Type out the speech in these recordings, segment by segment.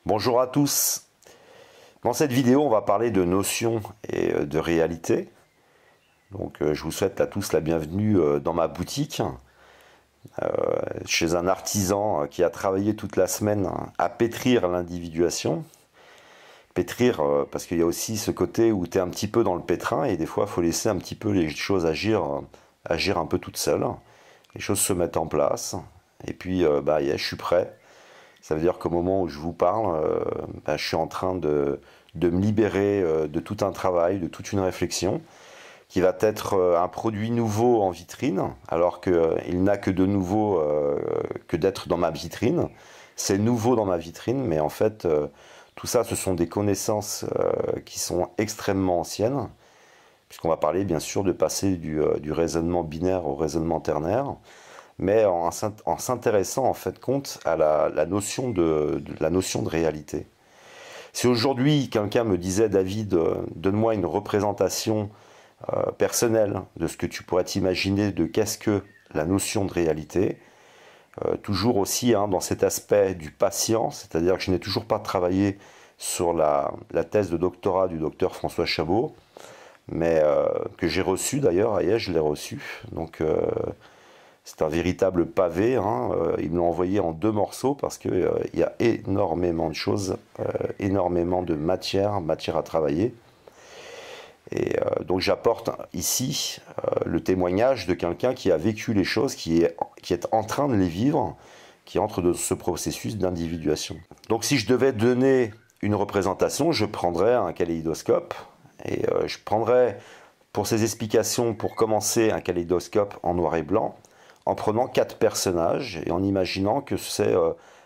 Bonjour à tous. Dans cette vidéo, on va parler de notions et de réalité. Donc, je vous souhaite à tous la bienvenue dans ma boutique, chez un artisan qui a travaillé toute la semaine à pétrir l'individuation. Pétrir, parce qu'il y a aussi ce côté où tu es un petit peu dans le pétrin et des fois, il faut laisser un petit peu les choses agir un peu toutes seules. Les choses se mettent en place. Et puis, je suis prêt. Ça veut dire qu'au moment où je vous parle, je suis en train de me libérer de tout un travail, de toute une réflexion, qui va être un produit nouveau en vitrine, alors qu'il n'a que de nouveau que d'être dans ma vitrine. C'est nouveau dans ma vitrine, mais en fait, tout ça, ce sont des connaissances qui sont extrêmement anciennes, puisqu'on va parler bien sûr de passer du raisonnement binaire au raisonnement ternaire, mais en s'intéressant en fait compte à la notion la notion de réalité. Si aujourd'hui quelqu'un me disait, David, donne-moi une représentation personnelle de ce que tu pourrais t'imaginer de qu'est-ce que la notion de réalité, toujours aussi dans cet aspect du patient, c'est-à-dire que je n'ai toujours pas travaillé sur la thèse de doctorat du docteur François Chabot, mais que j'ai reçu d'ailleurs, hier je l'ai reçu, donc c'est un véritable pavé, ils me l'ont envoyé en 2 morceaux parce qu'il y a énormément de choses, énormément de matière à travailler. Et donc j'apporte ici le témoignage de quelqu'un qui a vécu les choses, qui est en train de les vivre, qui entre dans ce processus d'individuation. Donc si je devais donner une représentation, je prendrais un kaléidoscope et je prendrais pour ces explications, pour commencer, un kaléidoscope en noir et blanc, en prenant 4 personnages et en imaginant que c'est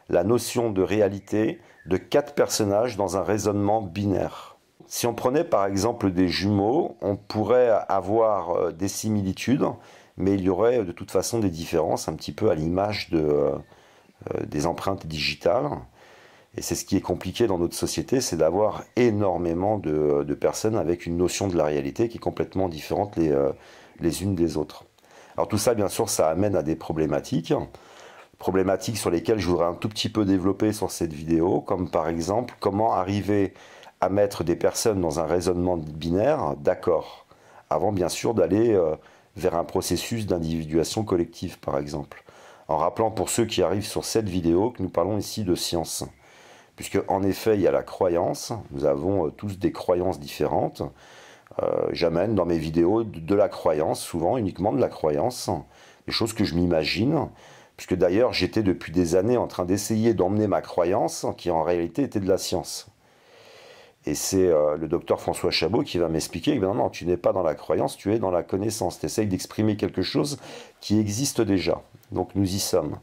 la notion de réalité de 4 personnages dans un raisonnement binaire. Si on prenait par exemple des jumeaux, on pourrait avoir des similitudes, mais il y aurait de toute façon des différences, un petit peu à l'image des empreintes digitales. Et c'est ce qui est compliqué dans notre société, c'est d'avoir énormément de personnes avec une notion de la réalité qui est complètement différente les unes des autres. Alors tout ça, bien sûr, ça amène à des problématiques sur lesquelles je voudrais un tout petit peu développer sur cette vidéo, comme par exemple, comment arriver à mettre des personnes dans un raisonnement binaire d'accord, avant bien sûr d'aller vers un processus d'individuation collective, par exemple. En rappelant pour ceux qui arrivent sur cette vidéo que nous parlons ici de science. Puisque en effet, il y a la croyance, nous avons tous des croyances différentes. J'amène dans mes vidéos de la croyance, souvent uniquement de la croyance, des choses que je m'imagine, puisque d'ailleurs j'étais depuis des années en train d'essayer d'emmener ma croyance, qui en réalité était de la science. Et c'est le docteur François Chabot qui va m'expliquer que non, tu n'es pas dans la croyance, tu es dans la connaissance, tu essayes d'exprimer quelque chose qui existe déjà. Donc nous y sommes.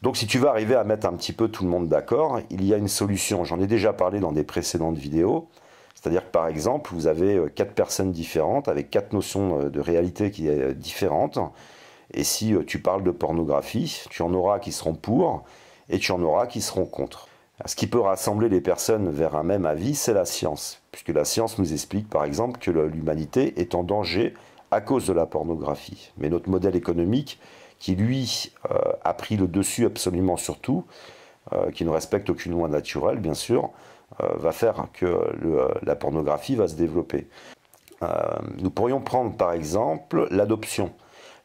Donc si tu veux arriver à mettre un petit peu tout le monde d'accord, il y a une solution, j'en ai déjà parlé dans des précédentes vidéos. C'est-à-dire que par exemple, vous avez 4 personnes différentes avec 4 notions de réalité qui est différentes. Et si tu parles de pornographie, tu en auras qui seront pour et tu en auras qui seront contre. Ce qui peut rassembler les personnes vers un même avis, c'est la science. Puisque la science nous explique par exemple que l'humanité est en danger à cause de la pornographie. Mais notre modèle économique, qui lui a pris le dessus absolument sur tout, qui ne respecte aucune loi naturelle bien sûr, va faire que la pornographie va se développer. Nous pourrions prendre par exemple l'adoption.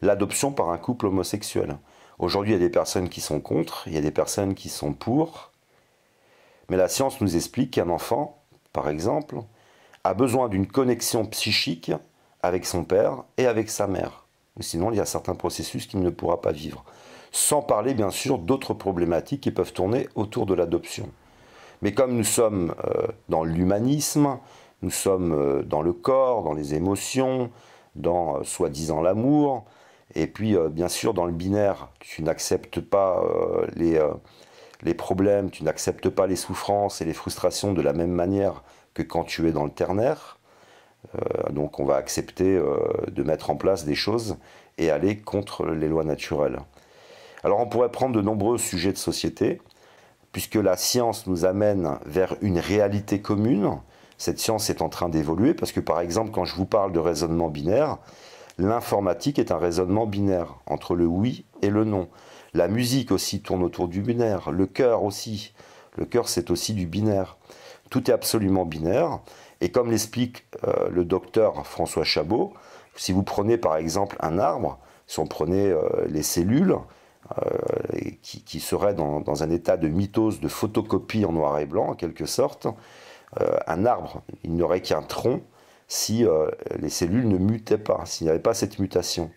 L'adoption par un couple homosexuel. Aujourd'hui, il y a des personnes qui sont contre, il y a des personnes qui sont pour. Mais la science nous explique qu'un enfant, par exemple, a besoin d'une connexion psychique avec son père et avec sa mère. Sinon, il y a certains processus qu'il ne pourra pas vivre. Sans parler, bien sûr, d'autres problématiques qui peuvent tourner autour de l'adoption. Mais comme nous sommes dans l'humanisme, nous sommes dans le corps, dans les émotions, dans soi-disant l'amour, et puis bien sûr dans le binaire, tu n'acceptes pas les problèmes, tu n'acceptes pas les souffrances et les frustrations de la même manière que quand tu es dans le ternaire. Donc on va accepter de mettre en place des choses et aller contre les lois naturelles. Alors on pourrait prendre de nombreux sujets de société, puisque la science nous amène vers une réalité commune. Cette science est en train d'évoluer, parce que par exemple, quand je vous parle de raisonnement binaire, l'informatique est un raisonnement binaire, entre le oui et le non. La musique aussi tourne autour du binaire, le cœur aussi, Le cœur, c'est aussi du binaire. Tout est absolument binaire. Et comme l'explique le docteur François Chabot, si vous prenez par exemple un arbre, si on prenait les cellules qui seraient dans un état de mitose, de photocopie en noir et blanc en quelque sorte, un arbre, il n'aurait qu'un tronc si les cellules ne mutaient pas, s'il n'y avait pas cette mutation.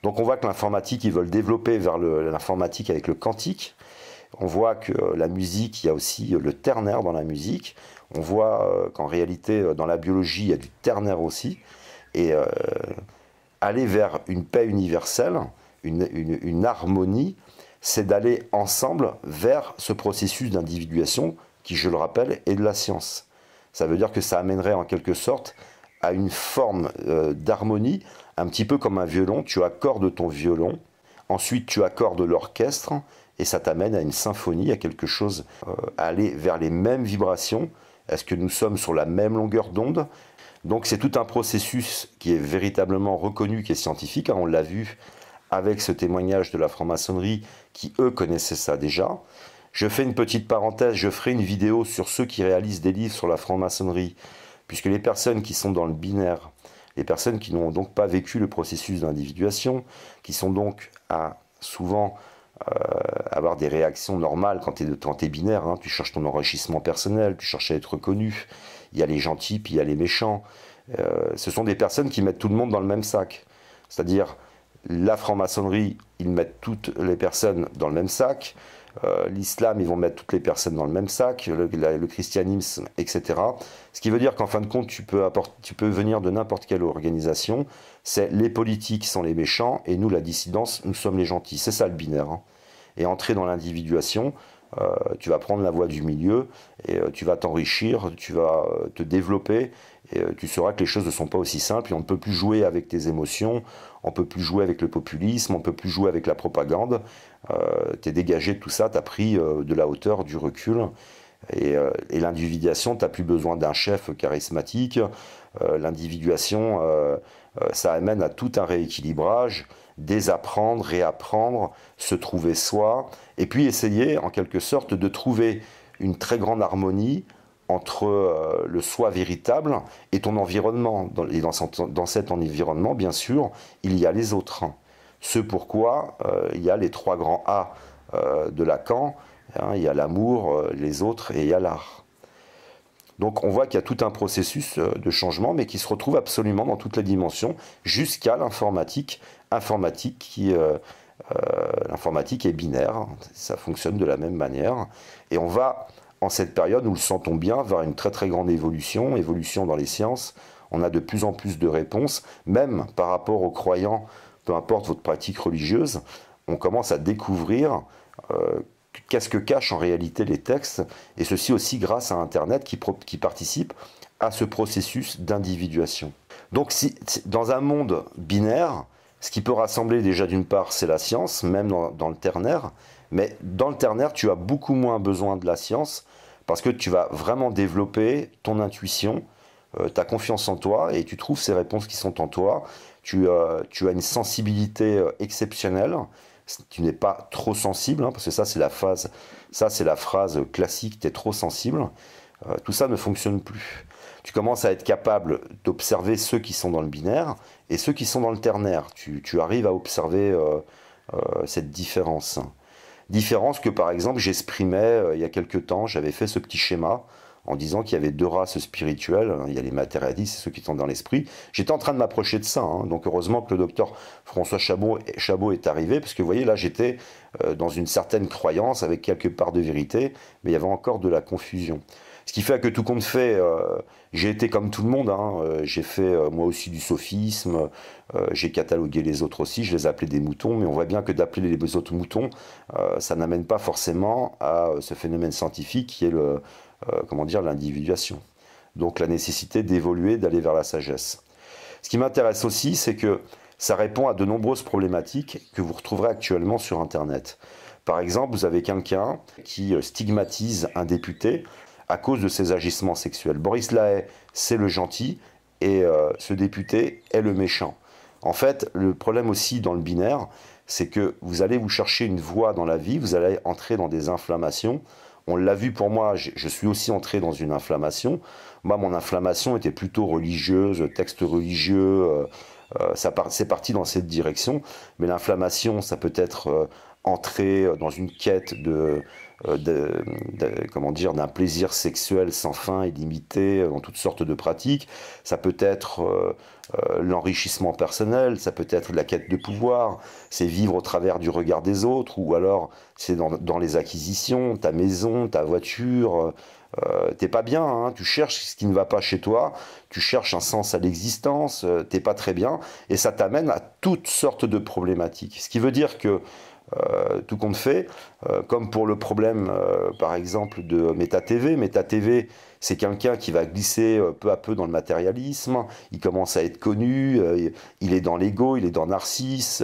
Donc on voit que l'informatique, ils veulent développer vers l'informatique avec le quantique. On voit que la musique, il y a aussi le ternaire dans la musique. On voit qu'en réalité, dans la biologie, il y a du ternaire aussi. Et aller vers une paix universelle, une harmonie, c'est d'aller ensemble vers ce processus d'individuation qui, je le rappelle, est de la science. Ça veut dire que ça amènerait en quelque sorte à une forme d'harmonie, un petit peu comme un violon. Tu accordes ton violon, ensuite tu accordes l'orchestre, et ça t'amène à une symphonie, à quelque chose, à aller vers les mêmes vibrations. Est-ce que nous sommes sur la même longueur d'onde? Donc c'est tout un processus qui est véritablement reconnu, qui est scientifique. On l'a vu avec ce témoignage de la franc-maçonnerie, qui eux connaissaient ça déjà. Je fais une petite parenthèse, je ferai une vidéo sur ceux qui réalisent des livres sur la franc-maçonnerie, puisque les personnes qui sont dans le binaire, les personnes qui n'ont donc pas vécu le processus d'individuation, qui sont donc à souvent avoir des réactions normales quand tu es binaire, hein, tu cherches ton enrichissement personnel, tu cherches à être reconnu, il y a les gentils, puis il y a les méchants. Ce sont des personnes qui mettent tout le monde dans le même sac. C'est-à-dire, la franc-maçonnerie, ils mettent toutes les personnes dans le même sac. L'islam, ils vont mettre toutes les personnes dans le même sac, le christianisme, etc. Ce qui veut dire qu'en fin de compte, tu peux venir de n'importe quelle organisation. C'est les politiques sont les méchants et nous, la dissidence, nous sommes les gentils. C'est ça le binaire. Hein. Et entrer dans l'individuation, tu vas prendre la voie du milieu et tu vas t'enrichir, tu vas te développer et tu sauras que les choses ne sont pas aussi simples et on ne peut plus jouer avec tes émotions, on ne peut plus jouer avec le populisme, on ne peut plus jouer avec la propagande. Tu es dégagé de tout ça, tu as pris de la hauteur, du recul. Et l'individuation, tu n'as plus besoin d'un chef charismatique. L'individuation, ça amène à tout un rééquilibrage, désapprendre, réapprendre, se trouver soi, et puis essayer en quelque sorte de trouver une très grande harmonie entre le soi véritable et ton environnement. Et dans cet environnement, bien sûr, il y a les autres. Ce pourquoi il y a les 3 grands A de Lacan, hein, il y a l'amour, les autres et il y a l'art. Donc on voit qu'il y a tout un processus de changement, mais qui se retrouve absolument dans toutes les dimensions, jusqu'à l'informatique. L'informatique est binaire, ça fonctionne de la même manière. Et on va, en cette période, nous le sentons bien, vers une très très grande évolution dans les sciences. On a de plus en plus de réponses, même par rapport aux croyants, peu importe votre pratique religieuse, on commence à découvrir qu'est-ce que cachent en réalité les textes, et ceci aussi grâce à Internet qui participe à ce processus d'individuation. Donc dans un monde binaire, ce qui peut rassembler déjà d'une part, c'est la science, même dans le ternaire, mais dans le ternaire, tu as beaucoup moins besoin de la science, parce que tu vas vraiment développer ton intuition, ta confiance en toi, et tu trouves ces réponses qui sont en toi. Tu as une sensibilité exceptionnelle. Tu n'es pas trop sensible, hein, parce que ça c'est la phrase classique, tu es trop sensible. Tout ça ne fonctionne plus. Tu commences à être capable d'observer ceux qui sont dans le binaire et ceux qui sont dans le ternaire. Tu arrives à observer cette différence. Différence que par exemple j'exprimais il y a quelque temps, j'avais fait ce petit schéma en disant qu'il y avait 2 races spirituelles, il y a les matérialistes et ceux qui sont dans l'esprit. J'étais en train de m'approcher de ça, hein. Donc heureusement que le docteur François Chabot est arrivé, parce que vous voyez, là j'étais dans une certaine croyance, avec quelque part de vérité, mais il y avait encore de la confusion. Ce qui fait que tout compte fait, j'ai été comme tout le monde, hein. J'ai fait moi aussi du sophisme, j'ai catalogué les autres aussi, je les appelais des moutons, mais on voit bien que d'appeler les autres moutons, ça n'amène pas forcément à ce phénomène scientifique qui est l'individuation. Donc la nécessité d'évoluer, d'aller vers la sagesse. Ce qui m'intéresse aussi, c'est que ça répond à de nombreuses problématiques que vous retrouverez actuellement sur Internet. Par exemple, vous avez quelqu'un qui stigmatise un député à cause de ses agissements sexuels. Boris Lahaye, c'est le gentil, et ce député est le méchant. En fait, le problème aussi dans le binaire, c'est que vous allez vous chercher une voie dans la vie, vous allez entrer dans des inflammations On l'a vu pour moi, je suis aussi entré dans une inflammation. Moi, mon inflammation était plutôt religieuse, texte religieux, c'est parti dans cette direction. Mais l'inflammation, ça peut être entrer dans une quête comment dire, d'un plaisir sexuel sans fin, illimité, dans toutes sortes de pratiques. Ça peut être l'enrichissement personnel, ça peut être la quête de pouvoir, c'est vivre au travers du regard des autres, ou alors c'est dans les acquisitions, ta maison, ta voiture. T'es pas bien, hein, tu cherches ce qui ne va pas chez toi, tu cherches un sens à l'existence, t'es pas très bien, et ça t'amène à toutes sortes de problématiques. Ce qui veut dire que tout compte fait, comme pour le problème par exemple de MetaTV. MetaTV, c'est quelqu'un qui va glisser peu à peu dans le matérialisme, il commence à être connu, il est dans l'ego, il est dans Narcisse,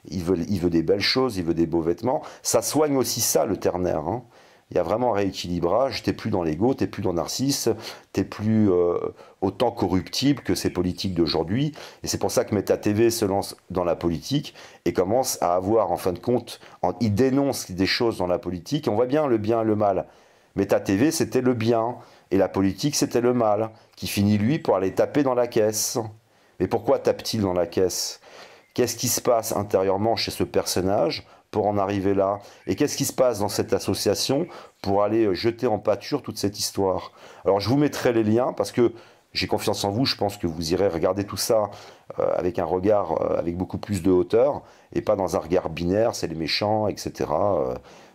il veut des belles choses, il veut des beaux vêtements. Ça soigne aussi ça, le ternaire, hein. Il y a vraiment un rééquilibrage, t'es plus dans l'ego, t'es plus dans Narcisse, t'es plus autant corruptible que ces politiques d'aujourd'hui. Et c'est pour ça que MetaTV se lance dans la politique et commence à avoir, en fin de compte, il dénonce des choses dans la politique. On voit bien le bien et le mal. MetaTV, c'était le bien, et la politique, c'était le mal, qui finit, lui, pour aller taper dans la caisse. Mais pourquoi tape-t-il dans la caisse? Qu'est-ce qui se passe intérieurement chez ce personnage pour en arriver là? Et qu'est-ce qui se passe dans cette association pour aller jeter en pâture toute cette histoire? Alors je vous mettrai les liens parce que j'ai confiance en vous, je pense que vous irez regarder tout ça avec un regard avec beaucoup plus de hauteur et pas dans un regard binaire, c'est les méchants, etc.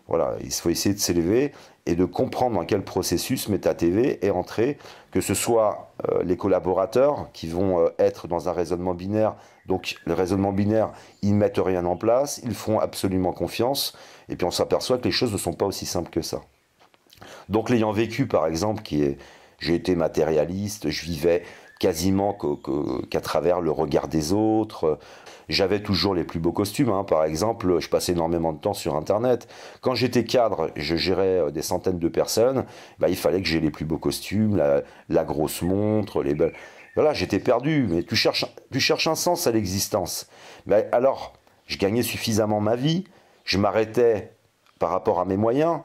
Voilà, il faut essayer de s'élever et de comprendre dans quel processus MetaTV est entré, que ce soit les collaborateurs qui vont être dans un raisonnement binaire. Donc le raisonnement binaire, ils ne mettent rien en place, ils font absolument confiance, et puis on s'aperçoit que les choses ne sont pas aussi simples que ça. Donc l'ayant vécu par exemple, j'ai été matérialiste, je vivais quasiment qu'à travers le regard des autres. J'avais toujours les plus beaux costumes, hein. Par exemple, je passais énormément de temps sur Internet. Quand j'étais cadre, je gérais des centaines de personnes, bah, il fallait que j'ai les plus beaux costumes, la grosse montre, les belles... Voilà, j'étais perdu, mais tu cherches un sens à l'existence. Mais alors, je gagnais suffisamment ma vie, je m'arrêtais par rapport à mes moyens.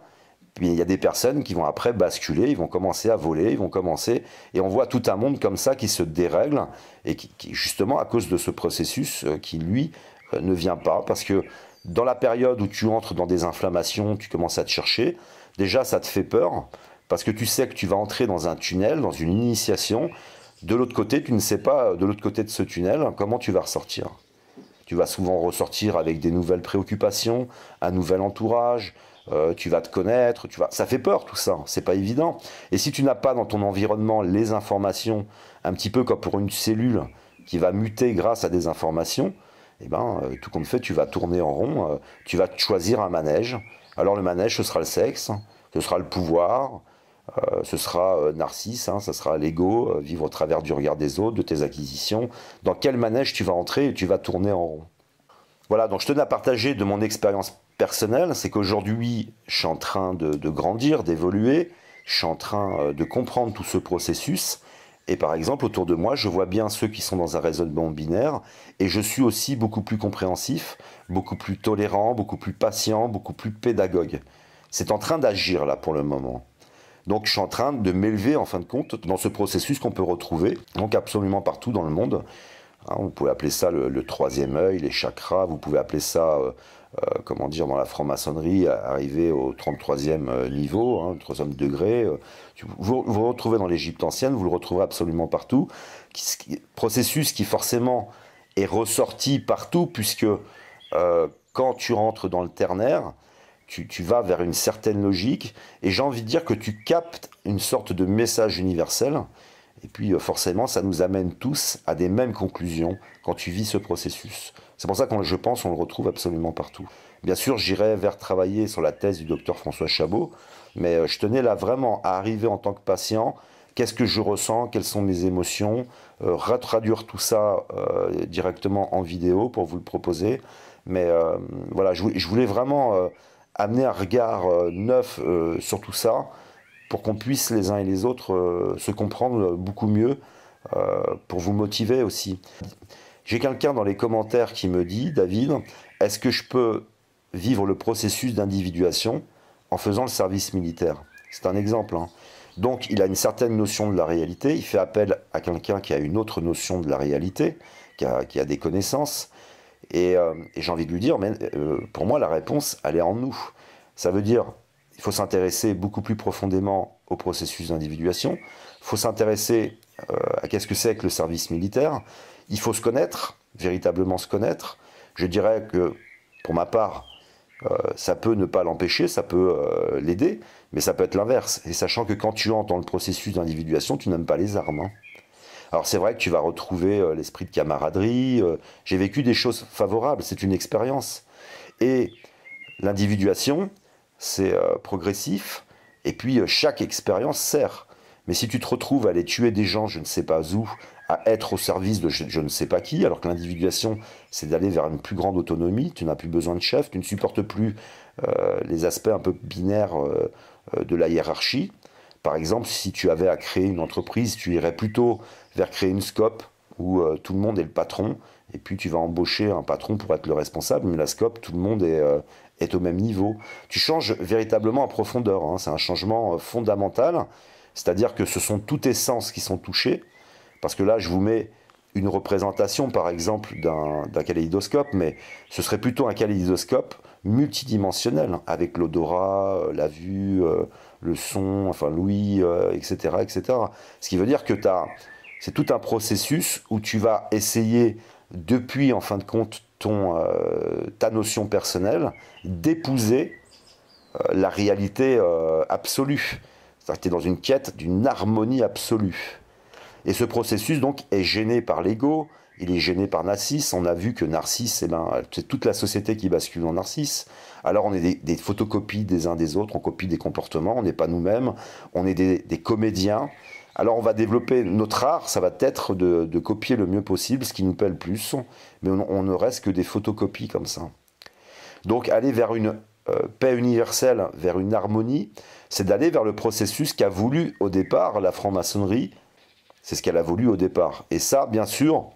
Puis il y a des personnes qui vont après basculer, ils vont commencer à voler, ils vont commencer, et on voit tout un monde comme ça qui se dérègle, et qui justement à cause de ce processus qui lui ne vient pas, parce que dans la période où tu entres dans des inflammations, tu commences à te chercher, déjà ça te fait peur, parce que tu sais que tu vas entrer dans un tunnel, dans une initiation, de l'autre côté tu ne sais pas, de l'autre côté de ce tunnel, comment tu vas ressortir. Tu vas souvent ressortir avec des nouvelles préoccupations, un nouvel entourage, tu vas te connaître, ça fait peur tout ça, c'est pas évident. Et si tu n'as pas dans ton environnement les informations, un petit peu comme pour une cellule qui va muter grâce à des informations, eh ben, tout compte fait, tu vas tourner en rond, tu vas choisir un manège. Alors le manège, ce sera le sexe, ce sera le pouvoir, ce sera Narcisse, hein, ce sera l'ego, vivre au travers du regard des autres, de tes acquisitions. Dans quel manège tu vas entrer et tu vas tourner en rond. Voilà, donc je tenais à partager de mon expérience personnelle, c'est qu'aujourd'hui, je suis en train de grandir, d'évoluer, je suis en train de comprendre tout ce processus, et par exemple, autour de moi, je vois bien ceux qui sont dans un raisonnement binaire, et je suis aussi beaucoup plus compréhensif, beaucoup plus tolérant, beaucoup plus patient, beaucoup plus pédagogue. C'est en train d'agir là pour le moment. Donc je suis en train de m'élever en fin de compte dans ce processus qu'on peut retrouver, donc absolument partout dans le monde. Hein, vous pouvez appeler ça le troisième œil, les chakras, vous pouvez appeler ça, comment dire, dans la franc-maçonnerie, arriver au 33e niveau, hein, le 3e degré. Vous le retrouvez dans l'Égypte ancienne, vous le retrouverez absolument partout. Processus qui forcément est ressorti partout, puisque quand tu rentres dans le ternaire, tu vas vers une certaine logique, et j'ai envie de dire que tu captes une sorte de message universel. Et puis forcément, ça nous amène tous à des mêmes conclusions quand tu vis ce processus. C'est pour ça que je pense qu'on le retrouve absolument partout. Bien sûr, j'irai vers travailler sur la thèse du docteur François Chabot, mais je tenais là vraiment à arriver en tant que patient. Qu'est-ce que je ressens? Quelles sont mes émotions? Retraduire tout ça directement en vidéo pour vous le proposer. Mais voilà, je voulais vraiment amener un regard neuf sur tout ça, pour qu'on puisse les uns et les autres se comprendre beaucoup mieux, pour vous motiver aussi. J'ai quelqu'un dans les commentaires qui me dit, David, est-ce que je peux vivre le processus d'individuation en faisant le service militaire? C'est un exemple, hein. Donc il a une certaine notion de la réalité, il fait appel à quelqu'un qui a une autre notion de la réalité, qui a des connaissances, et j'ai envie de lui dire, mais pour moi la réponse, elle est en nous. Ça veut dire, il faut s'intéresser beaucoup plus profondément au processus d'individuation, il faut s'intéresser à qu'est-ce que c'est que le service militaire, il faut se connaître, véritablement se connaître. Je dirais que, pour ma part, ça peut ne pas l'empêcher, ça peut l'aider, mais ça peut être l'inverse. Et sachant que quand tu entres dans le processus d'individuation, tu n'aimes pas les armes, hein. Alors c'est vrai que tu vas retrouver l'esprit de camaraderie. J'ai vécu des choses favorables, c'est une expérience. Et l'individuation, c'est progressif. Et puis chaque expérience sert. Mais si tu te retrouves à aller tuer des gens, je ne sais pas où, à être au service de je ne sais pas qui, alors que l'individuation, c'est d'aller vers une plus grande autonomie, tu n'as plus besoin de chef, tu ne supportes plus les aspects un peu binaires de la hiérarchie. Par exemple, si tu avais à créer une entreprise, tu irais plutôt vers créer une scope où tout le monde est le patron, et puis tu vas embaucher un patron pour être le responsable, mais la scope, tout le monde est au même niveau. Tu changes véritablement en profondeur, hein. C'est un changement fondamental, c'est-à-dire que ce sont tous tes sens qui sont touchés, parce que là, je vous mets une représentation, par exemple, d'un kaléidoscope, mais ce serait plutôt un kaléidoscope multidimensionnel, hein, avec l'odorat, la vue, le son, enfin l'ouïe, etc., etc. Ce qui veut dire que c'est tout un processus où tu vas essayer, depuis, en fin de compte, ta notion personnelle, d'épouser la réalité absolue. C'est-à-dire que tu es dans une quête d'une harmonie absolue. Et ce processus, donc, est gêné par l'ego, il est gêné par Narcisse. On a vu que Narcisse, eh ben, c'est toute la société qui bascule en Narcisse. Alors on est des photocopies des uns des autres, on copie des comportements, on n'est pas nous-mêmes, on est des comédiens. Alors on va développer notre art, ça va être de copier le mieux possible ce qui nous plaît le plus, mais on ne reste que des photocopies comme ça. Donc aller vers une paix universelle, vers une harmonie, c'est d'aller vers le processus qu'a voulu au départ la franc-maçonnerie. C'est ce qu'elle a voulu au départ. Et ça, bien sûr,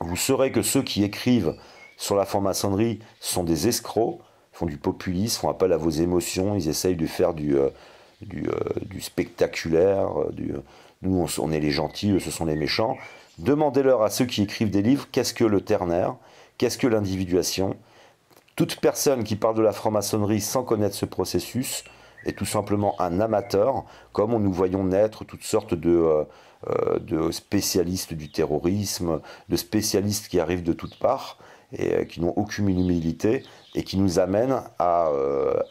vous saurez que ceux qui écrivent sur la franc-maçonnerie sont des escrocs, font du populisme, font appel à vos émotions, ils essayent de faire du spectaculaire, nous on est les gentils, eux ce sont les méchants. Demandez-leur à ceux qui écrivent des livres, qu'est-ce que le ternaire, qu'est-ce que l'individuation. Toute personne qui parle de la franc-maçonnerie sans connaître ce processus est tout simplement un amateur, comme nous voyons naître toutes sortes de spécialistes du terrorisme, de spécialistes qui arrivent de toutes parts et qui n'ont aucune humilité et qui nous amènent à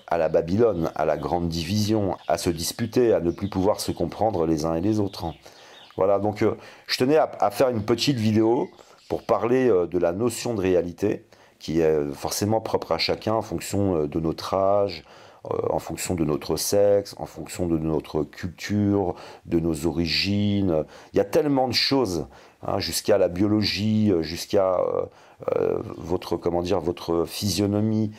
la Babylone, à la grande division, à se disputer, à ne plus pouvoir se comprendre les uns et les autres. Voilà, donc je tenais à faire une petite vidéo pour parler de la notion de réalité qui est forcément propre à chacun en fonction de notre âge, en fonction de notre sexe, en fonction de notre culture, de nos origines. Il y a tellement de choses, hein, jusqu'à la biologie, jusqu'à votre physionomie,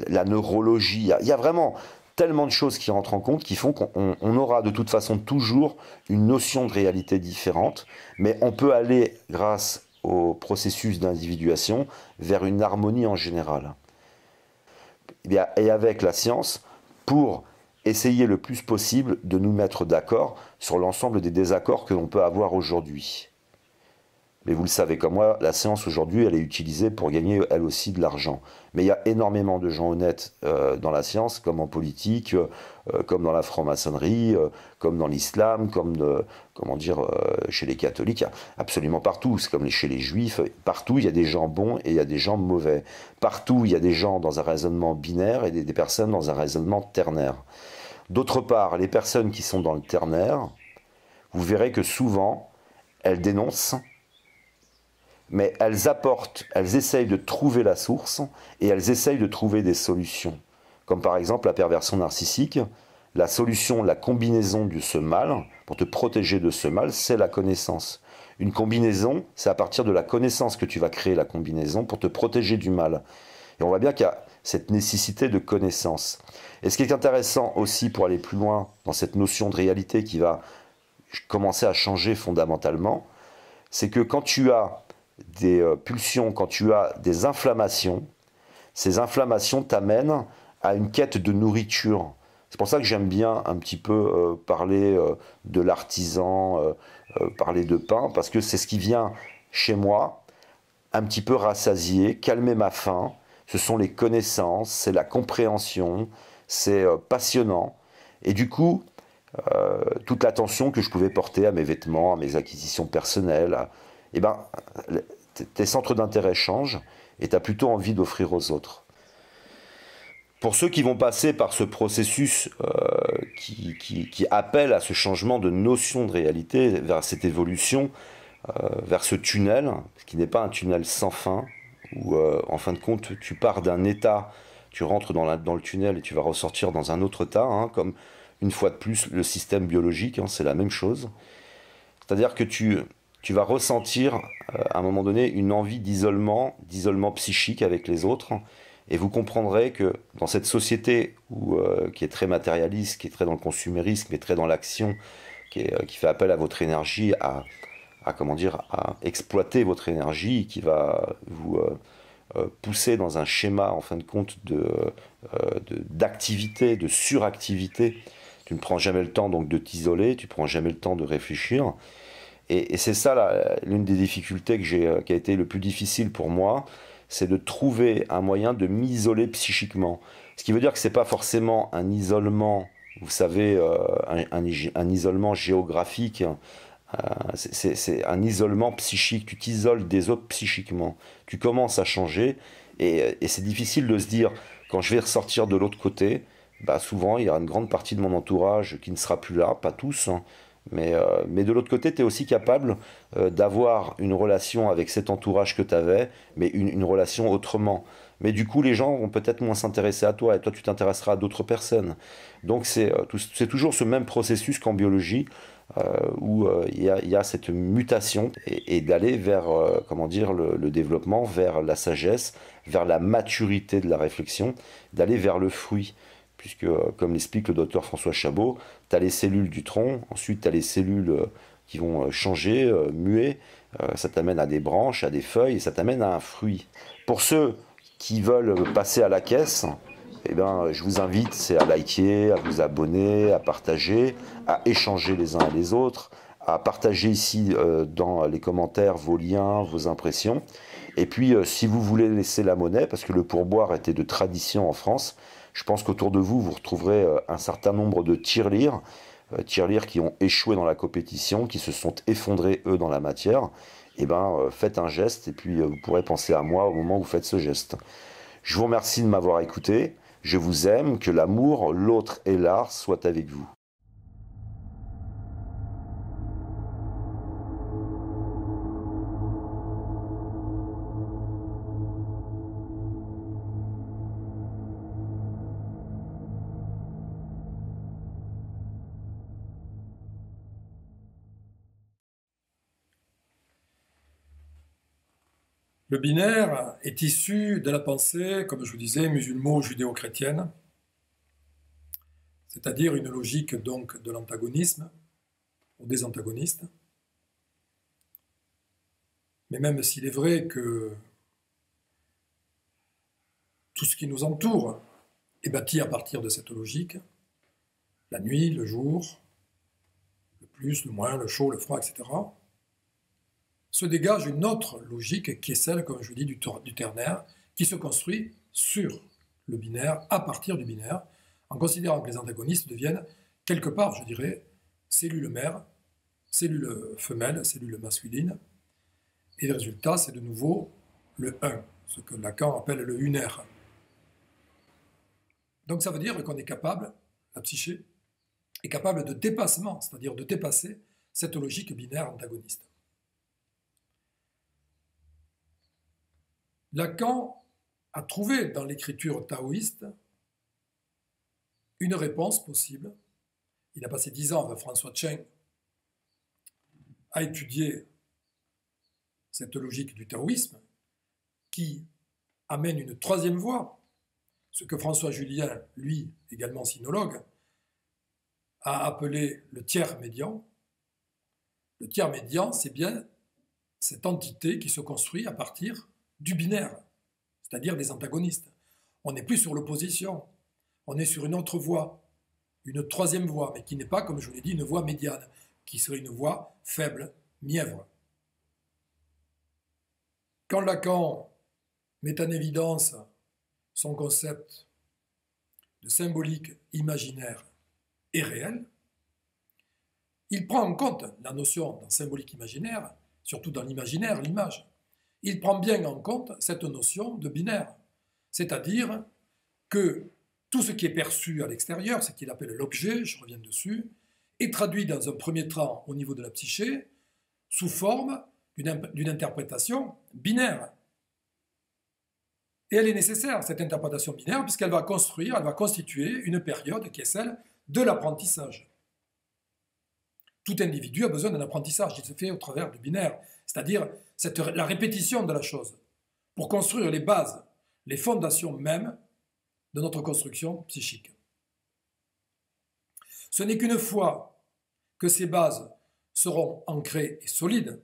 la neurologie. Il y a vraiment tellement de choses qui rentrent en compte qui font qu'on aura de toute façon toujours une notion de réalité différente, mais on peut aller, grâce au processus d'individuation, vers une harmonie en général. Et avec la science, pour essayer le plus possible de nous mettre d'accord sur l'ensemble des désaccords que l'on peut avoir aujourd'hui. Mais vous le savez comme moi, la science aujourd'hui, elle est utilisée pour gagner elle aussi de l'argent. Mais il y a énormément de gens honnêtes dans la science, comme en politique, comme dans la franc-maçonnerie, comme dans l'islam, chez les catholiques, absolument partout. C'est comme chez les juifs, partout il y a des gens bons et il y a des gens mauvais. Partout il y a des gens dans un raisonnement binaire et des personnes dans un raisonnement ternaire. D'autre part, les personnes qui sont dans le ternaire, vous verrez que souvent, elles dénoncent, mais elles apportent, elles essayent de trouver la source et elles essayent de trouver des solutions. Comme par exemple la perversion narcissique, la solution, la combinaison de ce mal, pour te protéger de ce mal, c'est la connaissance. Une combinaison, c'est à partir de la connaissance que tu vas créer la combinaison pour te protéger du mal. Et on voit bien qu'il y a cette nécessité de connaissance. Et ce qui est intéressant aussi pour aller plus loin dans cette notion de réalité qui va commencer à changer fondamentalement, c'est que quand tu as des pulsions, quand tu as des inflammations, ces inflammations t'amènent à une quête de nourriture. C'est pour ça que j'aime bien un petit peu parler de l'artisan, parler de pain, parce que c'est ce qui vient chez moi, un petit peu rassasier, calmer ma faim. Ce sont les connaissances, c'est la compréhension, c'est passionnant. Et du coup, toute l'attention que je pouvais porter à mes vêtements, à mes acquisitions personnelles, eh ben, tes centres d'intérêt changent et tu as plutôt envie d'offrir aux autres. Pour ceux qui vont passer par ce processus qui appelle à ce changement de notion de réalité, vers cette évolution, vers ce tunnel, qui n'est pas un tunnel sans fin, où en fin de compte tu pars d'un état, tu rentres dans le tunnel et tu vas ressortir dans un autre état, hein, comme une fois de plus le système biologique, hein, c'est la même chose. C'est-à-dire que tu vas ressentir à un moment donné une envie d'isolement psychique avec les autres. Et vous comprendrez que dans cette société qui est très matérialiste, qui est très dans le consumérisme, qui est très dans l'action, qui fait appel à votre énergie, comment dire, à exploiter votre énergie, qui va vous pousser dans un schéma en fin de compte d'activité, de suractivité. Tu ne prends jamais le temps donc de t'isoler, tu ne prends jamais le temps de réfléchir. Et c'est ça l'une des difficultés qui a été le plus difficile pour moi, c'est de trouver un moyen de m'isoler psychiquement. Ce qui veut dire que ce n'est pas forcément un isolement, vous savez, un isolement géographique, c'est un isolement psychique. Tu t'isoles des autres psychiquement. Tu commences à changer et c'est difficile de se dire, quand je vais ressortir de l'autre côté, bah souvent il y a une grande partie de mon entourage qui ne sera plus là, pas tous, hein, mais de l'autre côté, tu es aussi capable d'avoir une relation avec cet entourage que tu avais, mais une relation autrement. Mais du coup, les gens vont peut-être moins s'intéresser à toi, et toi, tu t'intéresseras à d'autres personnes. Donc, c'est toujours ce même processus qu'en biologie, où il y a cette mutation, et d'aller vers, comment dire, le développement, vers la sagesse, vers la maturité de la réflexion, d'aller vers le fruit. Puisque, comme l'explique le docteur François Chabot, tu as les cellules du tronc, ensuite tu as les cellules qui vont changer, muer, ça t'amène à des branches, à des feuilles, et ça t'amène à un fruit. Pour ceux qui veulent passer à la caisse, eh ben, je vous invite c'est à liker, à vous abonner, à partager, à échanger les uns et les autres, à partager ici dans les commentaires vos liens, vos impressions. Et puis, si vous voulez laisser la monnaie, parce que le pourboire était de tradition en France, je pense qu'autour de vous, vous retrouverez un certain nombre de tirelires qui ont échoué dans la compétition, qui se sont effondrés, eux, dans la matière. Eh ben, faites un geste et puis vous pourrez penser à moi au moment où vous faites ce geste. Je vous remercie de m'avoir écouté. Je vous aime, que l'amour, l'autre et l'art soient avec vous. Le binaire est issu de la pensée, comme je vous disais, musulmano-judéo-chrétienne, c'est-à-dire une logique donc de l'antagonisme ou des antagonistes. Mais même s'il est vrai que tout ce qui nous entoure est bâti à partir de cette logique, la nuit, le jour, le plus, le moins, le chaud, le froid, etc., se dégage une autre logique qui est celle, comme je vous dis, du ternaire, qui se construit sur le binaire, à partir du binaire, en considérant que les antagonistes deviennent, quelque part, je dirais, cellules mères, cellules femelles, cellules masculines, et le résultat, c'est de nouveau le 1, ce que Lacan appelle le unaire. Donc ça veut dire qu'on est capable, la psyché, est capable de dépassement, c'est-à-dire de dépasser cette logique binaire antagoniste. Lacan a trouvé dans l'écriture taoïste une réponse possible. Il a passé 10 ans avec François Cheng à étudier cette logique du taoïsme qui amène une troisième voie, ce que François Julien, lui, également sinologue, a appelé le tiers médian. Le tiers médian, c'est bien cette entité qui se construit à partir du binaire, c'est-à-dire des antagonistes. On n'est plus sur l'opposition. on est sur une autre voie, une troisième voie, mais qui n'est pas, comme je vous l'ai dit, une voie médiane, qui serait une voie faible, mièvre. Quand Lacan met en évidence son concept de symbolique imaginaire et réel, il prend en compte la notion d'un symbolique imaginaire, surtout dans l'imaginaire, l'image. Il prend bien en compte cette notion de binaire, c'est-à-dire que tout ce qui est perçu à l'extérieur, ce qu'il appelle l'objet, je reviens dessus, est traduit dans un premier temps au niveau de la psyché sous forme d'une interprétation binaire. Et elle est nécessaire, cette interprétation binaire, puisqu'elle va construire, elle va constituer une période qui est celle de l'apprentissage. Tout individu a besoin d'un apprentissage qui se fait au travers du binaire, c'est-à-dire la répétition de la chose, pour construire les bases, les fondations mêmes de notre construction psychique. Ce n'est qu'une fois que ces bases seront ancrées et solides,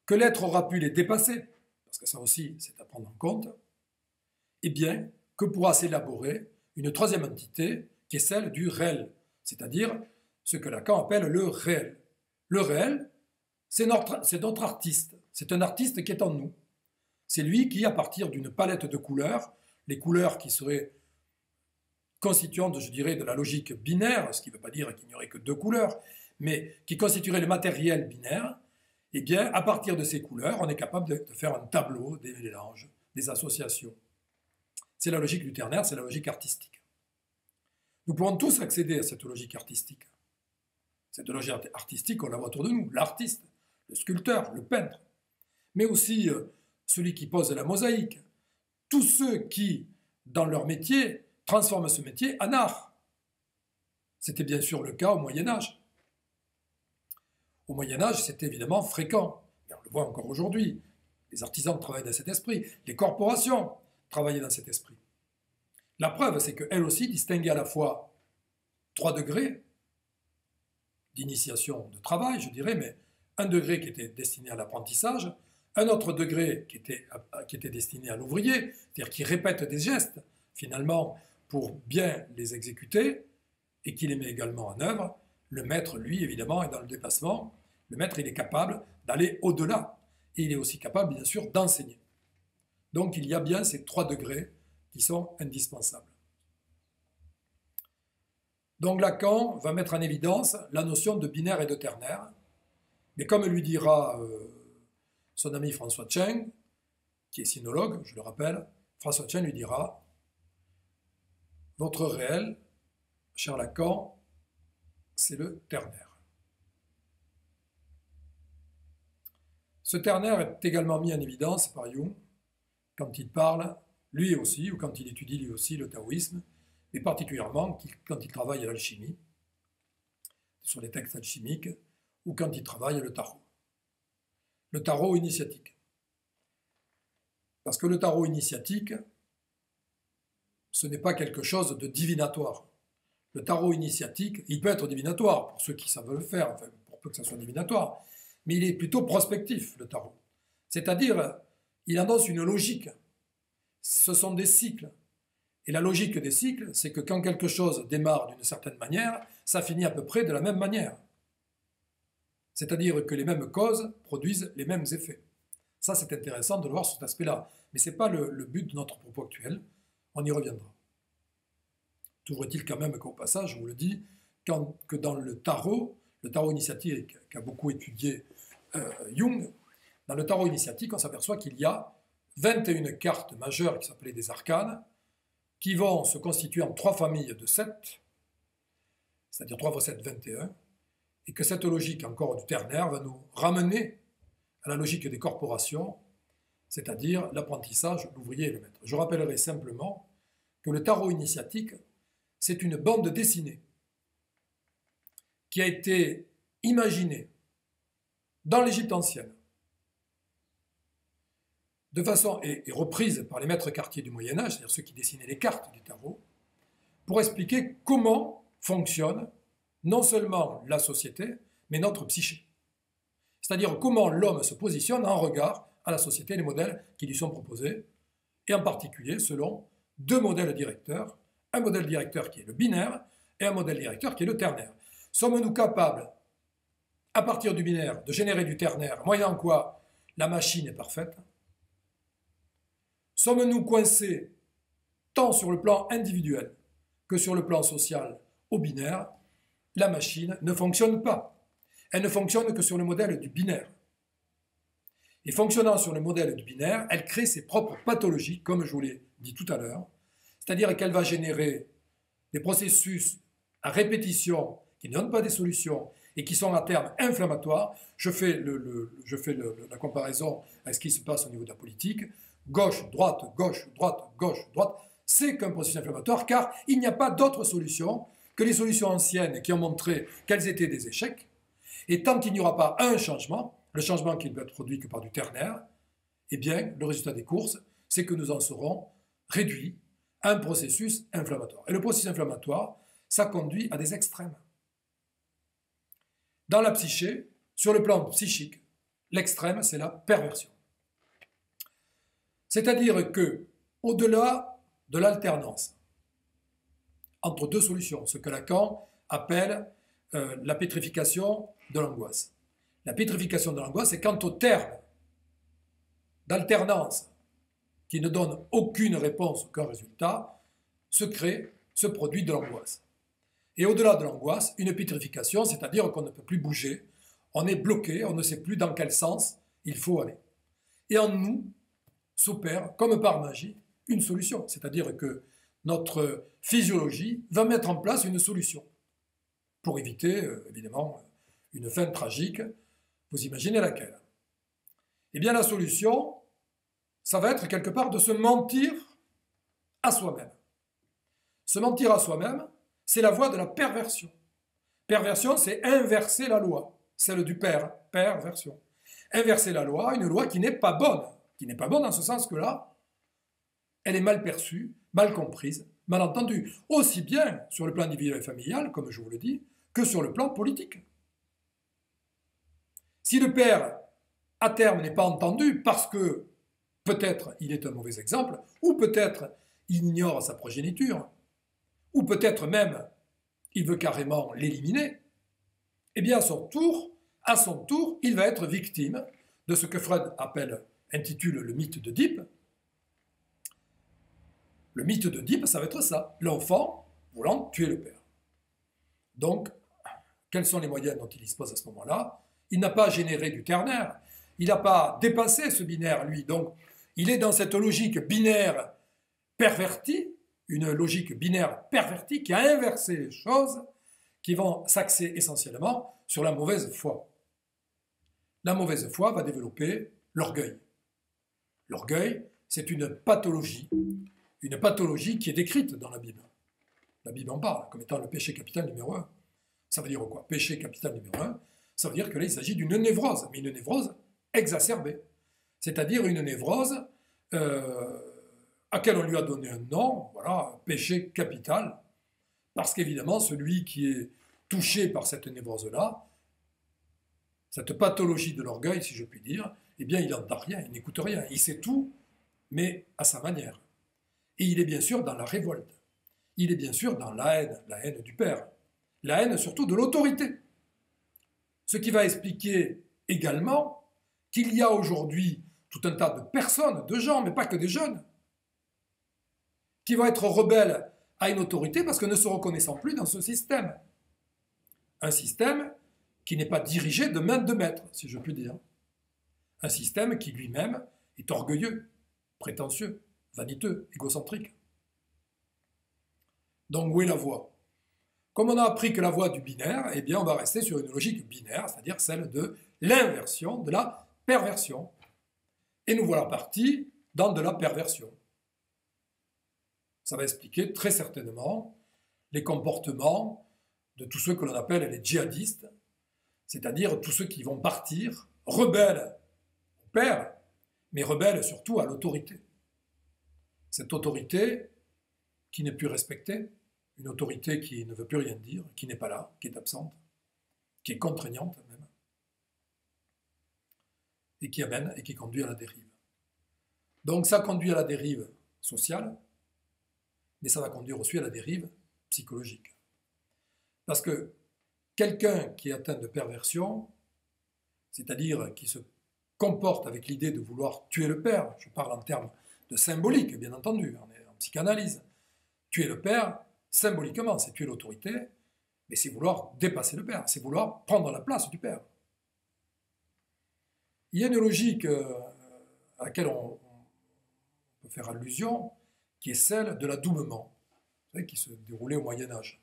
que l'être aura pu les dépasser, parce que ça aussi c'est à prendre en compte, et bien que pourra s'élaborer une troisième entité qui est celle du réel, c'est-à-dire ce que Lacan appelle le réel. Le réel, c'est notre artiste, c'est un artiste qui est en nous. C'est lui qui, à partir d'une palette de couleurs, les couleurs qui seraient constituantes, je dirais, de la logique binaire, ce qui ne veut pas dire qu'il n'y aurait que deux couleurs, mais qui constitueraient le matériel binaire, eh bien, à partir de ces couleurs, on est capable de faire un tableau, des mélanges, des associations. C'est la logique du ternaire, c'est la logique artistique. Nous pouvons tous accéder à cette logique artistique. Cette logique artistique, on la voit autour de nous, l'artiste, le sculpteur, le peintre, mais aussi celui qui pose la mosaïque, tous ceux qui, dans leur métier, transforment ce métier en art. C'était bien sûr le cas au Moyen-Âge. Au Moyen-Âge, c'était évidemment fréquent, et on le voit encore aujourd'hui. Les artisans travaillaient dans cet esprit, les corporations travaillaient dans cet esprit. La preuve, c'est qu'elles aussi distinguaient à la fois 3 degrés d'initiation de travail, je dirais, mais un degré qui était destiné à l'apprentissage, un autre degré qui était destiné à l'ouvrier, c'est-à-dire qui répète des gestes, finalement, pour bien les exécuter, et qui les met également en œuvre. Le maître, lui, évidemment, est dans le dépassement. Le maître, il est capable d'aller au-delà, et il est aussi capable, bien sûr, d'enseigner. Donc, il y a bien ces 3 degrés qui sont indispensables. Donc, Lacan va mettre en évidence la notion de binaire et de ternaire, mais comme lui dira son ami François Cheng, qui est sinologue, je le rappelle, François Cheng lui dira « Votre réel, cher Lacan, c'est le ternaire. » Ce ternaire est également mis en évidence par Jung quand il parle, lui aussi, ou quand il étudie lui aussi le taoïsme, mais particulièrement quand il travaille à l'alchimie, sur les textes alchimiques, ou quand il travaille le tarot. Le tarot initiatique. Parce que le tarot initiatique, ce n'est pas quelque chose de divinatoire. Le tarot initiatique, il peut être divinatoire, pour ceux qui savent le faire, enfin, pour peu que ça soit divinatoire, mais il est plutôt prospectif, le tarot. C'est-à-dire, il annonce une logique. Ce sont des cycles. Et la logique des cycles, c'est que quand quelque chose démarre d'une certaine manière, ça finit à peu près de la même manière. C'est-à-dire que les mêmes causes produisent les mêmes effets. Ça, c'est intéressant de le voir sur cet aspect-là. Mais ce n'est pas le but de notre propos actuel. On y reviendra. Toujours-est-il quand même qu'au passage, je vous le dis, que dans le tarot initiatique qu'a beaucoup étudié Jung, dans le tarot initiatique, on s'aperçoit qu'il y a 21 cartes majeures qui s'appelaient des arcanes, qui vont se constituer en 3 familles de 7, c'est-à-dire 3 x 7, 21, et que cette logique encore du ternaire va nous ramener à la logique des corporations, c'est-à-dire l'apprentissage, l'ouvrier et le maître. Je rappellerai simplement que le tarot initiatique, c'est une bande dessinée qui a été imaginée dans l'Égypte ancienne, de façon, et reprise par les maîtres quartiers du Moyen-Âge, c'est-à-dire ceux qui dessinaient les cartes du tarot, pour expliquer comment fonctionne non seulement la société, mais notre psyché. C'est-à-dire comment l'homme se positionne en regard à la société et les modèles qui lui sont proposés, et en particulier selon deux modèles directeurs, un modèle directeur qui est le binaire et un modèle directeur qui est le ternaire. Sommes-nous capables, à partir du binaire, de générer du ternaire, moyennant quoi la machine est parfaite? Sommes-nous coincés, tant sur le plan individuel que sur le plan social, au binaire? La machine ne fonctionne pas. Elle ne fonctionne que sur le modèle du binaire. Et fonctionnant sur le modèle du binaire, elle crée ses propres pathologies, comme je vous l'ai dit tout à l'heure, c'est-à-dire qu'elle va générer des processus à répétition qui ne donnent pas des solutions et qui sont à terme inflammatoires. Je fais la comparaison avec ce qui se passe au niveau de la politique. Gauche, droite, gauche, droite, gauche, droite. C'est qu'un processus inflammatoire car il n'y a pas d'autre solution que les solutions anciennes qui ont montré qu'elles étaient des échecs. Et tant qu'il n'y aura pas un changement, le changement qui ne peut être produit que par du ternaire, eh bien, le résultat des courses, c'est que nous en serons réduits à un processus inflammatoire. Et le processus inflammatoire, ça conduit à des extrêmes. Dans la psyché, sur le plan psychique, l'extrême, c'est la perversion. C'est-à-dire que, au-delà de l'alternance entre deux solutions, ce que Lacan appelle la pétrification de l'angoisse. La pétrification de l'angoisse, c'est quand au terme d'alternance qui ne donne aucune réponse, aucun résultat, se produit de l'angoisse. Et au-delà de l'angoisse, une pétrification, c'est-à-dire qu'on ne peut plus bouger, on est bloqué, on ne sait plus dans quel sens il faut aller. Et en nous s'opère, comme par magie, une solution, c'est-à-dire que notre physiologie va mettre en place une solution pour éviter, évidemment, une fin tragique. Vous imaginez laquelle? Eh bien, la solution, ça va être quelque part de se mentir à soi-même. Se mentir à soi-même, c'est la voie de la perversion. Perversion, c'est inverser la loi, celle du père, perversion. Inverser la loi, une loi qui n'est pas bonne. Qui n'est pas bonne en ce sens que là, elle est mal perçue, mal comprise, mal entendue. Aussi bien sur le plan individuel et familial, comme je vous le dis, que sur le plan politique. Si le père, à terme, n'est pas entendu parce que peut-être il est un mauvais exemple, ou peut-être il ignore sa progéniture, ou peut-être même il veut carrément l'éliminer, eh bien à son tour, il va être victime de ce que Freud intitule le mythe d'Oedipe. Le mythe d'Oedipe, ça va être ça, l'enfant voulant tuer le père. Donc, quels sont les moyens dont il dispose à ce moment-là? Il n'a pas généré du ternaire, il n'a pas dépassé ce binaire, lui. Donc, il est dans cette logique binaire pervertie, une logique binaire pervertie qui a inversé les choses, qui vont s'axer essentiellement sur la mauvaise foi. La mauvaise foi va développer l'orgueil. L'orgueil, c'est une pathologie qui est décrite dans la Bible. La Bible en parle comme étant le péché capital numéro 1. Ça veut dire quoi? Péché capital numéro 1, ça veut dire que là, il s'agit d'une névrose, mais une névrose exacerbée. C'est-à-dire une névrose à laquelle on lui a donné un nom, voilà, péché capital, parce qu'évidemment, celui qui est touché par cette névrose-là, cette pathologie de l'orgueil, si je puis dire, eh bien, il n'entend rien, il n'écoute rien, il sait tout, mais à sa manière. Et il est bien sûr dans la révolte, il est bien sûr dans la haine du père, la haine surtout de l'autorité. Ce qui va expliquer également qu'il y a aujourd'hui tout un tas de personnes, de gens, mais pas que des jeunes, qui vont être rebelles à une autorité parce que ne se reconnaissant plus dans ce système. Un système qui n'est pas dirigé de main de maître, si je puis dire. Un système qui lui-même est orgueilleux, prétentieux, vaniteux, égocentrique. Donc où est la voie? Comme on a appris que la voie du binaire, eh bien on va rester sur une logique binaire, c'est-à-dire celle de l'inversion, de la perversion. Et nous voilà partis dans de la perversion. Ça va expliquer très certainement les comportements de tous ceux que l'on appelle les djihadistes, c'est-à-dire tous ceux qui vont partir rebelles au père, mais rebelles surtout à l'autorité. Cette autorité qui n'est plus respectée, une autorité qui ne veut plus rien dire, qui n'est pas là, qui est absente, qui est contraignante même, et qui amène et qui conduit à la dérive. Donc ça conduit à la dérive sociale, mais ça va conduire aussi à la dérive psychologique. Parce que quelqu'un qui est atteint de perversion, c'est-à-dire qui se comporte avec l'idée de vouloir tuer le père, je parle en termes de symbolique, bien entendu, on est en psychanalyse, tuer le père, symboliquement, c'est tuer l'autorité, mais c'est vouloir dépasser le père, c'est vouloir prendre la place du père. Il y a une logique à laquelle on peut faire allusion, qui est celle de l'adoubement, qui se déroulait au Moyen-Âge.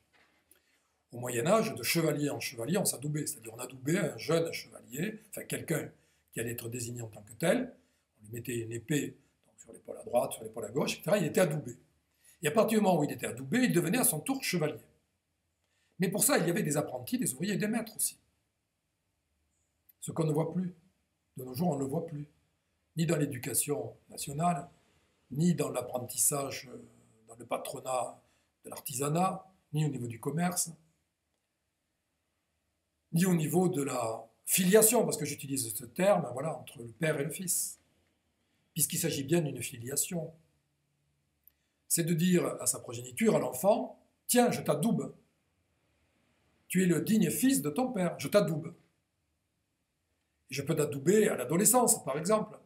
Au Moyen-Âge, de chevalier en chevalier, on s'adoubait, c'est-à-dire on adoubait un jeune chevalier, enfin quelqu'un qui allait être désigné en tant que tel, on lui mettait une épée donc sur l'épaule à droite, sur l'épaule à gauche, etc., il était adoubé. Et à partir du moment où il était adoubé, il devenait à son tour chevalier. Mais pour ça, il y avait des apprentis, des ouvriers et des maîtres aussi. Ce qu'on ne voit plus. De nos jours, on ne le voit plus. Ni dans l'éducation nationale, ni dans l'apprentissage, dans le patronat de l'artisanat, ni au niveau du commerce, ni au niveau de la filiation, parce que j'utilise ce terme, voilà, entre le père et le fils, puisqu'il s'agit bien d'une filiation. C'est de dire à sa progéniture, à l'enfant, tiens, je t'adoube. Tu es le digne fils de ton père, je t'adoube. Et je peux t'adouber à l'adolescence, par exemple,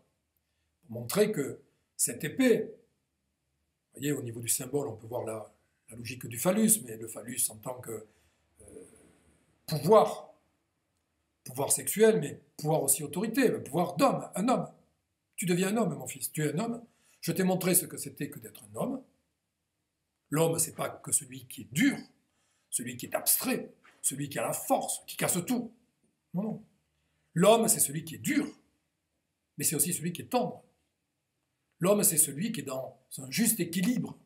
pour montrer que cette épée, vous voyez, au niveau du symbole, on peut voir la logique du phallus, mais le phallus en tant que pouvoir sexuel, mais pouvoir aussi autorité, pouvoir d'homme, un homme. Tu deviens un homme, mon fils, tu es un homme. Je t'ai montré ce que c'était que d'être un homme. L'homme, c'est pas que celui qui est dur, celui qui est abstrait, celui qui a la force, qui casse tout. Non, non. L'homme, c'est celui qui est dur, mais c'est aussi celui qui est tendre. L'homme, c'est celui qui est dans un juste équilibre.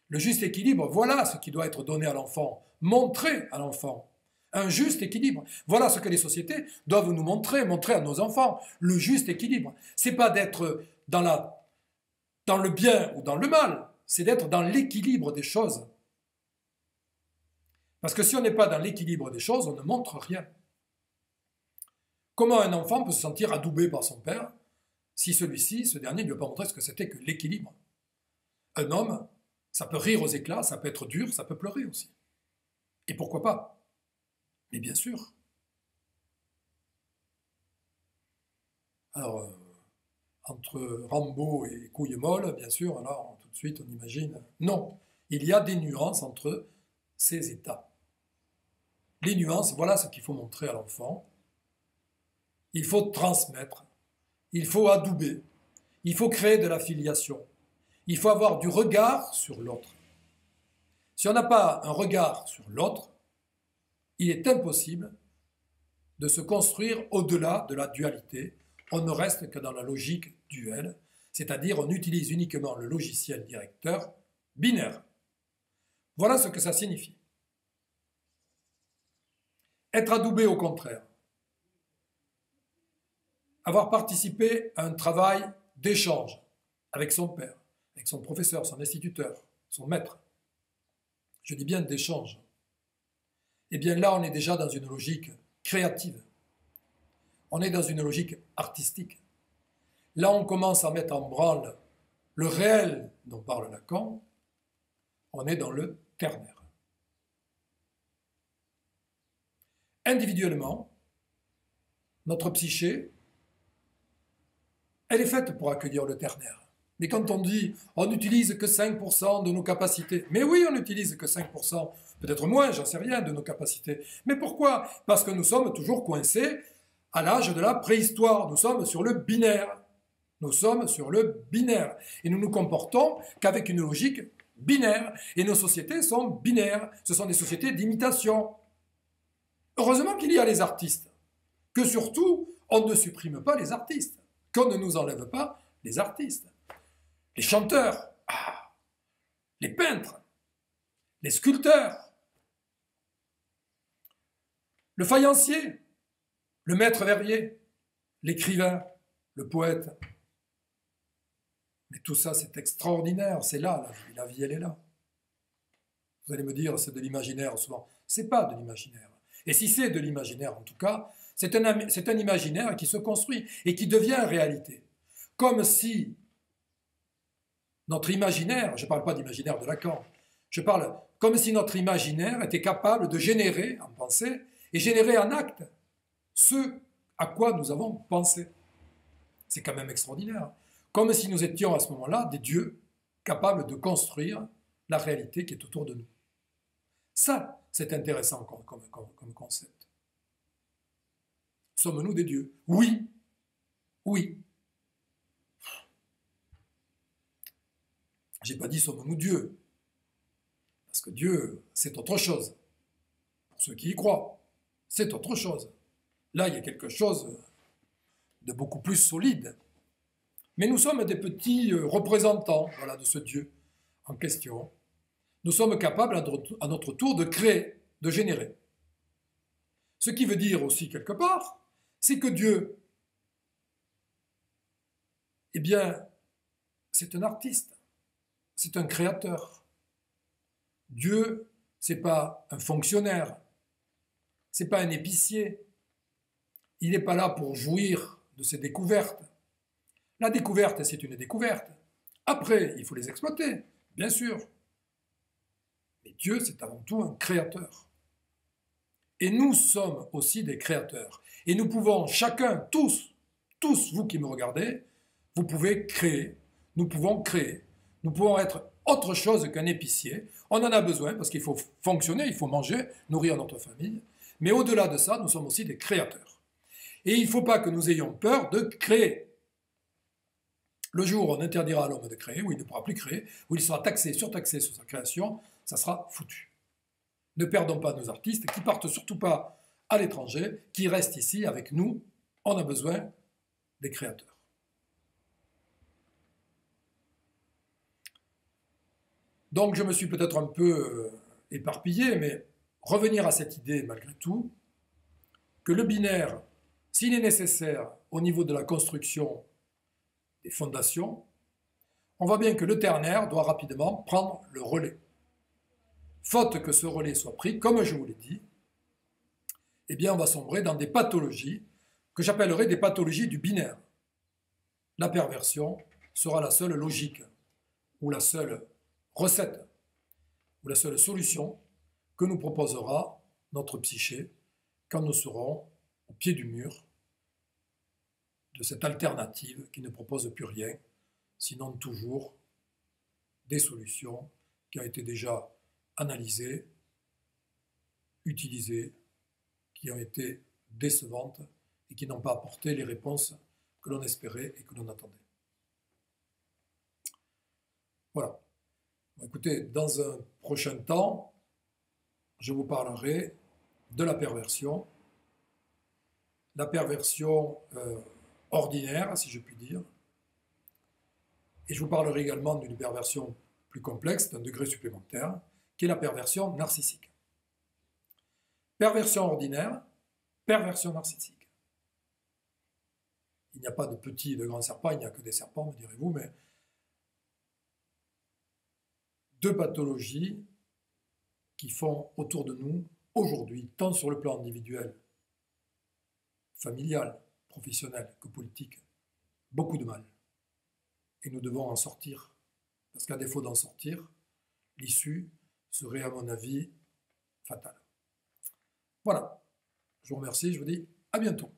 Le juste équilibre, voilà ce qui doit être donné à l'enfant, montré à l'enfant. Un juste équilibre. Voilà ce que les sociétés doivent nous montrer, montrer à nos enfants. Le juste équilibre. C'est pas d'être dans le bien ou dans le mal, c'est d'être dans l'équilibre des choses. Parce que si on n'est pas dans l'équilibre des choses, on ne montre rien. Comment un enfant peut se sentir adoubé par son père si ce dernier ne lui a pas montré ce que c'était que l'équilibre? Un homme, ça peut rire aux éclats, ça peut être dur, ça peut pleurer aussi. Et pourquoi pas? Mais bien sûr. Alors, entre Rambo et couille molle, bien sûr, alors tout de suite on imagine. Non, il y a des nuances entre ces états. Les nuances, voilà ce qu'il faut montrer à l'enfant. Il faut transmettre, il faut adouber, il faut créer de la filiation, il faut avoir du regard sur l'autre. Si on n'a pas un regard sur l'autre, il est impossible de se construire au-delà de la dualité. On ne reste que dans la logique duelle, c'est-à-dire on utilise uniquement le logiciel directeur binaire. Voilà ce que ça signifie. Être adoubé au contraire. Avoir participé à un travail d'échange avec son père, avec son professeur, son instituteur, son maître. Je dis bien d'échange. Eh bien là, on est déjà dans une logique créative. On est dans une logique artistique. Là, on commence à mettre en branle le réel dont parle Lacan. On est dans le ternaire. Individuellement, notre psyché, elle est faite pour accueillir le ternaire. Mais quand on dit on n'utilise que 5% de nos capacités, mais oui, on n'utilise que 5%, peut-être moins, j'en sais rien, de nos capacités. Mais pourquoi? Parce que nous sommes toujours coincés à l'âge de la préhistoire. Nous sommes sur le binaire. Nous sommes sur le binaire. Et nous nous comportons qu'avec une logique binaire. Et nos sociétés sont binaires. Ce sont des sociétés d'imitation. Heureusement qu'il y a les artistes. Que surtout, on ne supprime pas les artistes. Qu'on ne nous enlève pas les artistes. Les chanteurs, les peintres, les sculpteurs, le faïencier, le maître verrier, l'écrivain, le poète. Mais tout ça, c'est extraordinaire, c'est là, la vie, elle est là. Vous allez me dire, c'est de l'imaginaire souvent. C'est pas de l'imaginaire. Et si c'est de l'imaginaire, en tout cas, c'est un imaginaire qui se construit et qui devient réalité. Comme si notre imaginaire, je ne parle pas d'imaginaire de Lacan, je parle comme si notre imaginaire était capable de générer en pensée et générer en acte ce à quoi nous avons pensé. C'est quand même extraordinaire. Comme si nous étions à ce moment-là des dieux capables de construire la réalité qui est autour de nous. Ça, c'est intéressant comme concept. Sommes-nous des dieux? Oui. Oui. J'ai pas dit sommes-nous Dieu. Parce que Dieu, c'est autre chose. Pour ceux qui y croient, c'est autre chose. Là, il y a quelque chose de beaucoup plus solide. Mais nous sommes des petits représentants, voilà, de ce Dieu en question. Nous sommes capables à notre tour de créer, de générer. Ce qui veut dire aussi quelque part, c'est que Dieu, eh bien, c'est un artiste, c'est un créateur. Dieu, c'est pas un fonctionnaire, c'est pas un épicier. Il n'est pas là pour jouir de ses découvertes. La découverte, c'est une découverte. Après, il faut les exploiter, bien sûr. Mais Dieu, c'est avant tout un créateur. Et nous sommes aussi des créateurs. Et nous pouvons chacun, tous, vous qui me regardez, vous pouvez créer, nous pouvons créer. Nous pouvons être autre chose qu'un épicier. On en a besoin parce qu'il faut fonctionner, il faut manger, nourrir notre famille. Mais au-delà de ça, nous sommes aussi des créateurs. Et il ne faut pas que nous ayons peur de créer. Le jour où on interdira à l'homme de créer, où il ne pourra plus créer, où il sera taxé, surtaxé sur sa création, ça sera foutu. Ne perdons pas nos artistes, qui partent surtout pas à l'étranger, qui restent ici avec nous. On a besoin des créateurs. Donc je me suis peut-être un peu éparpillé, mais revenir à cette idée malgré tout, que le binaire, s'il est nécessaire au niveau de la construction des fondations, on voit bien que le ternaire doit rapidement prendre le relais. Faute que ce relais soit pris, comme je vous l'ai dit, eh bien on va sombrer dans des pathologies que j'appellerais des pathologies du binaire. La perversion sera la seule logique, ou la seule recette, ou la seule solution que nous proposera notre psyché quand nous serons au pied du mur de cette alternative qui ne propose plus rien, sinon toujours des solutions qui ont été déjà analysées, utilisées, qui ont été décevantes et qui n'ont pas apporté les réponses que l'on espérait et que l'on attendait. Voilà. Écoutez, dans un prochain temps, je vous parlerai de la perversion ordinaire, si je puis dire, et je vous parlerai également d'une perversion plus complexe, d'un degré supplémentaire, qui est la perversion narcissique. Perversion ordinaire, perversion narcissique. Il n'y a pas de petits et de grands serpents, il n'y a que des serpents, me direz-vous, mais deux pathologies qui font autour de nous, aujourd'hui, tant sur le plan individuel, familial, professionnel que politique, beaucoup de mal. Et nous devons en sortir, parce qu'à défaut d'en sortir, l'issue serait, à mon avis, fatale. Voilà. Je vous remercie, je vous dis à bientôt.